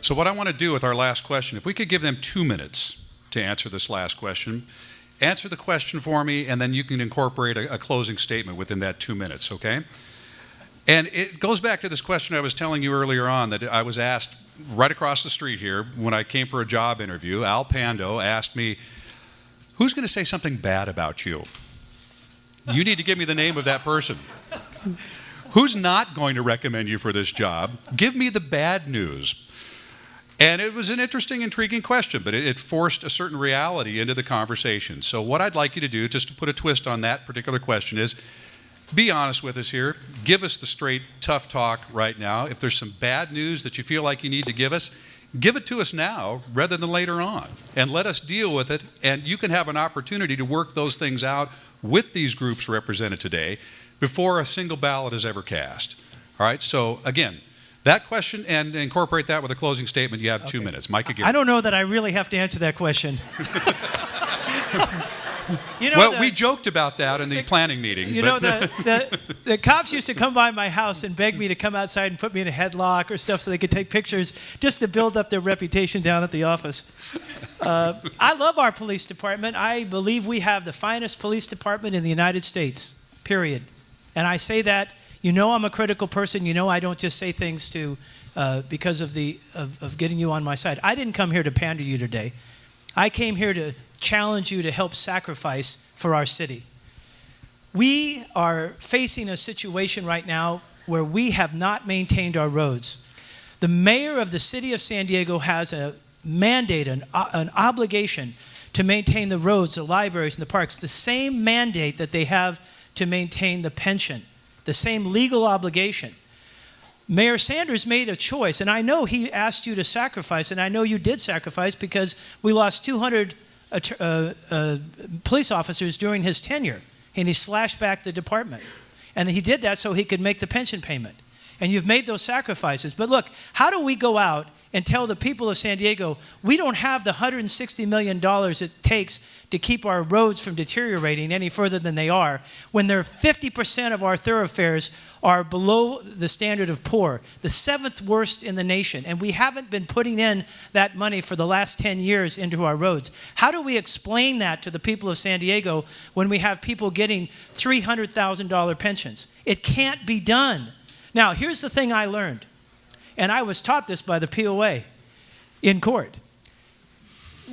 So what I want to do with our last question, if we could give them 2 minutes to answer this last question, answer the question for me, and then you can incorporate a closing statement within that 2 minutes, okay? And it goes back to this question I was telling you earlier on that I was asked right across the street here when I came for a job interview. Al Pando asked me, who's going to say something bad about you? You need to give me the name of that person. Who's not going to recommend you for this job? Give me the bad news. And it was an interesting, intriguing question, but it forced a certain reality into the conversation. So what I'd like you to do, just to put a twist on that particular question, is be honest with us here. Give us the straight, tough talk right now. If there's some bad news that you feel like you need to give it to us now rather than later on. And let us deal with it, and you can have an opportunity to work those things out with these groups represented today before a single ballot is ever cast. All right, so again, that question, and incorporate that with a closing statement. You have 2 minutes. Mike, again. I don't know that I really have to answer that question. We joked about that in the planning meeting. The cops used to come by my house and beg me to come outside and put me in a headlock or stuff so they could take pictures just to build up their reputation down at the office. I love our police department. I believe we have the finest police department in the United States, period. And I say that, I'm a critical person. I don't just say things because of getting you on my side. I didn't come here to pander you today. I came here to challenge you to help sacrifice for our city. We are facing a situation right now where we have not maintained our roads. The mayor of the city of San Diego has a mandate, an obligation to maintain the roads, the libraries, and the parks, the same mandate that they have to maintain the pension, the same legal obligation. Mayor Sanders made a choice, and I know he asked you to sacrifice, and I know you did sacrifice because we lost 200 police officers during his tenure, and he slashed back the department. And he did that so he could make the pension payment. And you've made those sacrifices. But look, how do we go out and tell the people of San Diego, we don't have the $160 million it takes to keep our roads from deteriorating any further than they are, when 50% of our thoroughfares are below the standard of poor, the 7th worst in the nation, and we haven't been putting in that money for the last 10 years into our roads? How do we explain that to the people of San Diego when we have people getting $300,000 pensions? It can't be done. Now, here's the thing I learned, and I was taught this by the POA in court.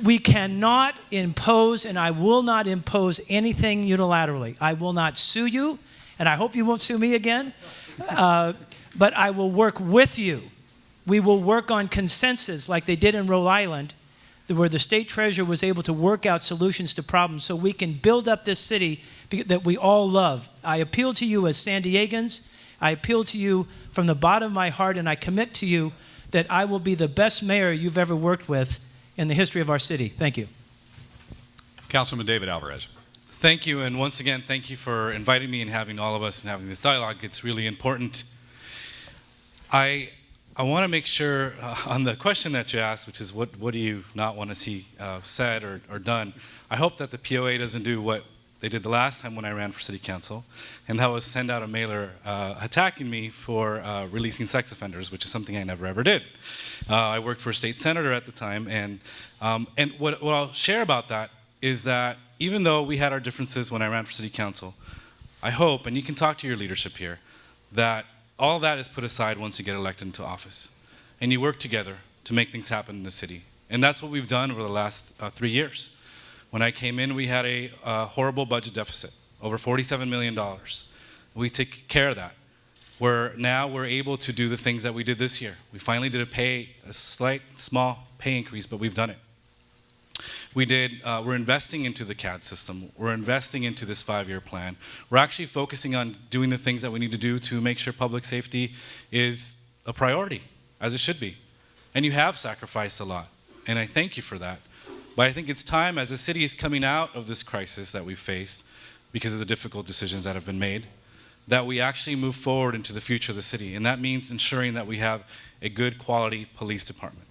We cannot impose, and I will not impose anything unilaterally. I will not sue you, and I hope you won't sue me again, but I will work with you. We will work on consensus like they did in Rhode Island, where the state treasurer was able to work out solutions to problems so we can build up this city that we all love. I appeal to you as San Diegans. I appeal to you from the bottom of my heart, and I commit to you that I will be the best mayor you've ever worked with in the history of our city. Thank you. Councilman David Alvarez. Thank you, and once again, thank you for inviting me and having all of us and having this dialogue. It's really important. I want to make sure on the question that you asked, which is what do you not want to see said or done, I hope that the POA doesn't do what they did the last time when I ran for city council, and that was send out a mailer attacking me for releasing sex offenders, which is something I never ever did. I worked for a state senator at the time, and what I'll share about that is that even though we had our differences when I ran for city council, I hope, and you can talk to your leadership here, that all that is put aside once you get elected into office, and you work together to make things happen in the city. And that's what we've done over the last 3 years. When I came in, we had a horrible budget deficit, over $47 million. We took care of that. Now we're able to do the things that we did this year. We finally did a slight, small pay increase, but we've done it. We're investing into the CAD system. We're investing into this 5-year plan. We're actually focusing on doing the things that we need to do to make sure public safety is a priority, as it should be. And you have sacrificed a lot, and I thank you for that. But I think it's time, as the city is coming out of this crisis that we've faced because of the difficult decisions that have been made, that we actually move forward into the future of the city. And that means ensuring that we have a good quality police department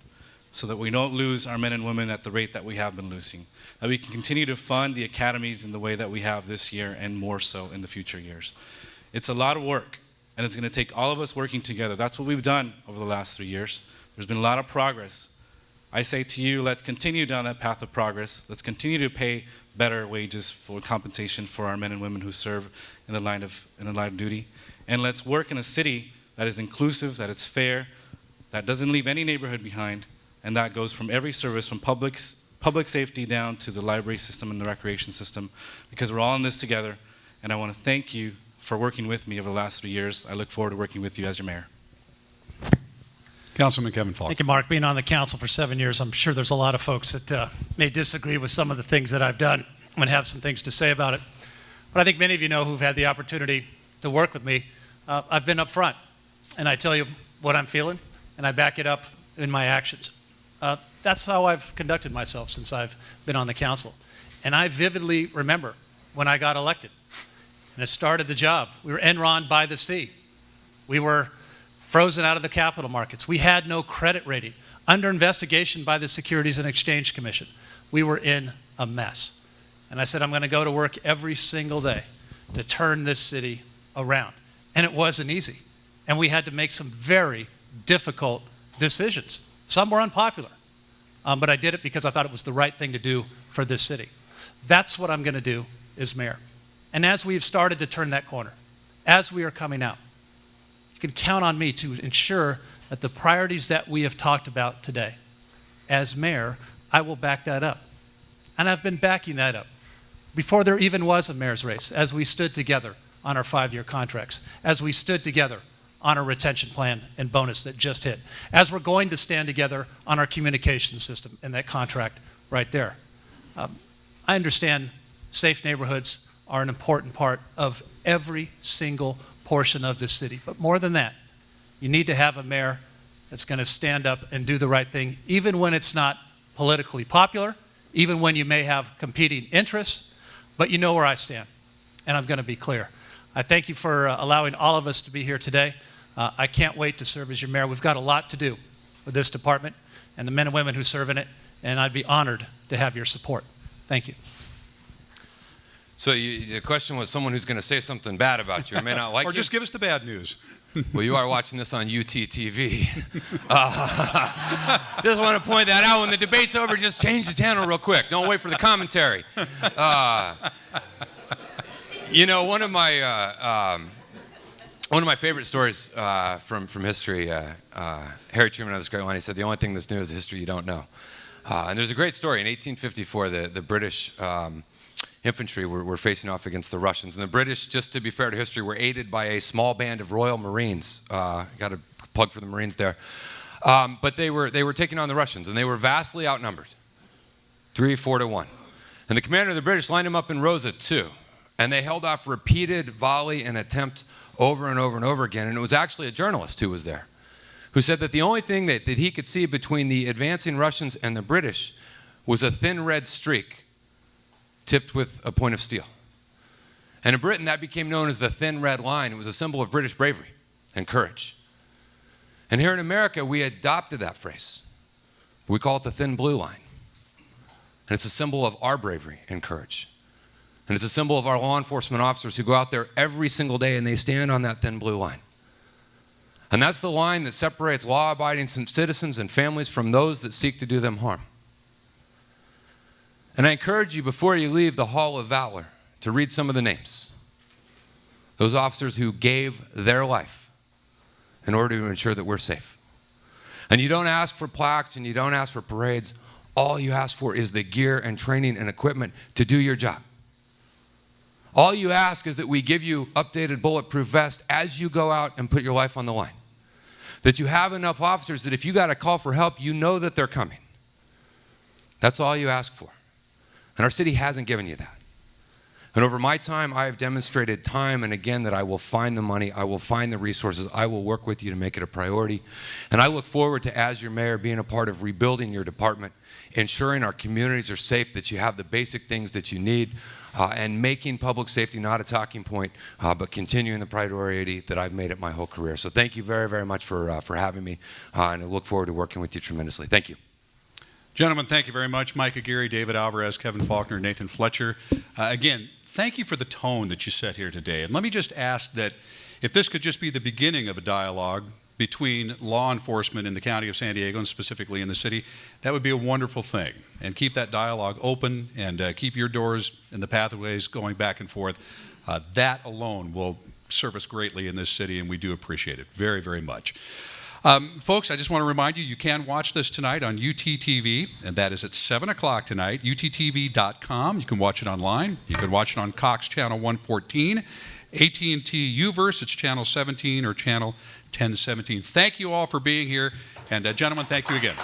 so that we don't lose our men and women at the rate that we have been losing, that we can continue to fund the academies in the way that we have this year and more so in the future years. It's a lot of work, and it's going to take all of us working together. That's what we've done over the last 3 years. There's been a lot of progress. I say to you, let's continue down that path of progress. Let's continue to pay better wages for compensation for our men and women who serve in the line of duty. And let's work in a city that is inclusive, that is fair, that doesn't leave any neighborhood behind, and that goes from every service, from public safety down to the library system and the recreation system, because we're all in this together. And I want to thank you for working with me over the last 3 years. I look forward to working with you as your mayor. Councilman Kevin Faulkner. Thank you, Mark. Being on the council for 7 years, I'm sure there's a lot of folks that may disagree with some of the things that I've done and have some things to say about it. But I think many of you know who've had the opportunity to work with me. I've been up front, and I tell you what I'm feeling, and I back it up in my actions. That's how I've conducted myself since I've been on the council. And I vividly remember when I got elected and I started the job. We were Enron by the sea. We were frozen out of the capital markets. We had no credit rating. Under investigation by the Securities and Exchange Commission. We were in a mess. And I said, I'm going to go to work every single day to turn this city around. And it wasn't easy. And we had to make some very difficult decisions. Some were unpopular. But I did it because I thought it was the right thing to do for this city. That's what I'm going to do as mayor. And as we've started to turn that corner, as we are coming out, you can count on me to ensure that the priorities that we have talked about today, as mayor, I will back that up. And I've been backing that up before there even was a mayor's race, as we stood together on our 5-year contracts, as we stood together on our retention plan and bonus that just hit, as we're going to stand together on our communication system and that contract right there. I understand safe neighborhoods are an important part of every single portion of this city. But more than that, you need to have a mayor that's going to stand up and do the right thing, even when it's not politically popular, even when you may have competing interests, but you know where I stand, and I'm going to be clear. I thank you for allowing all of us to be here today. I can't wait to serve as your mayor. We've got a lot to do with this department and the men and women who serve in it, and I'd be honored to have your support. Thank you. So the question was someone who's going to say something bad about you or may not like or you. just give us the bad news. Well, you are watching this on UTTV. Just want to point that out. When the debate's over, just change the channel real quick. Don't wait for the commentary. You know, one of my favorite stories from history, Harry Truman had this great line. He said, the only thing that's new is history you don't know. And there's a great story. In 1854, the British infantry were facing off against the Russians. And the British, just to be fair to history, were aided by a small band of Royal Marines. Got a plug for the Marines there. But they were taking on the Russians, and they were vastly outnumbered, 3-4 to 1. And the commander of the British lined them up in rows of 2. And they held off repeated volley and attempt over and over and over again. And it was actually a journalist who was there, who said that the only thing that he could see between the advancing Russians and the British was a thin red streak tipped with a point of steel. And in Britain, that became known as the thin red line. It was a symbol of British bravery and courage. And here in America, we adopted that phrase. We call it the thin blue line. And it's a symbol of our bravery and courage. And it's a symbol of our law enforcement officers who go out there every single day and they stand on that thin blue line. And that's the line that separates law-abiding citizens and families from those that seek to do them harm. And I encourage you, before you leave the Hall of Valor, to read some of the names. Those officers who gave their life in order to ensure that we're safe. And you don't ask for plaques and you don't ask for parades. All you ask for is the gear and training and equipment to do your job. All you ask is that we give you updated bulletproof vests as you go out and put your life on the line. That you have enough officers that if you got a call for help, you know that they're coming. That's all you ask for. And our city hasn't given you that. And over my time, I have demonstrated time and again that I will find the money, I will find the resources, I will work with you to make it a priority. And I look forward to, as your mayor, being a part of rebuilding your department, ensuring our communities are safe, that you have the basic things that you need, and making public safety not a talking point, but continuing the priority that I've made it my whole career. So thank you very, very much for having me, and I look forward to working with you tremendously. Thank you. Gentlemen, thank you very much. Mike Aguirre, David Alvarez, Kevin Faulkner, Nathan Fletcher. Again, thank you for the tone that you set here today. And let me just ask that if this could just be the beginning of a dialogue, between law enforcement in the county of San Diego and specifically in the city, that would be a wonderful thing. And keep that dialogue open and keep your doors and the pathways going back and forth. That alone will serve us greatly in this city, and we do appreciate it very, very much. Folks, I just want to remind you, you can watch this tonight on UTTV, and that is at 7 o'clock tonight, uttv.com. You can watch it online. You can watch it on Cox Channel 114, AT&T UVerse, it's Channel 17 or Channel 1017. Thank you all for being here, and gentlemen, thank you again.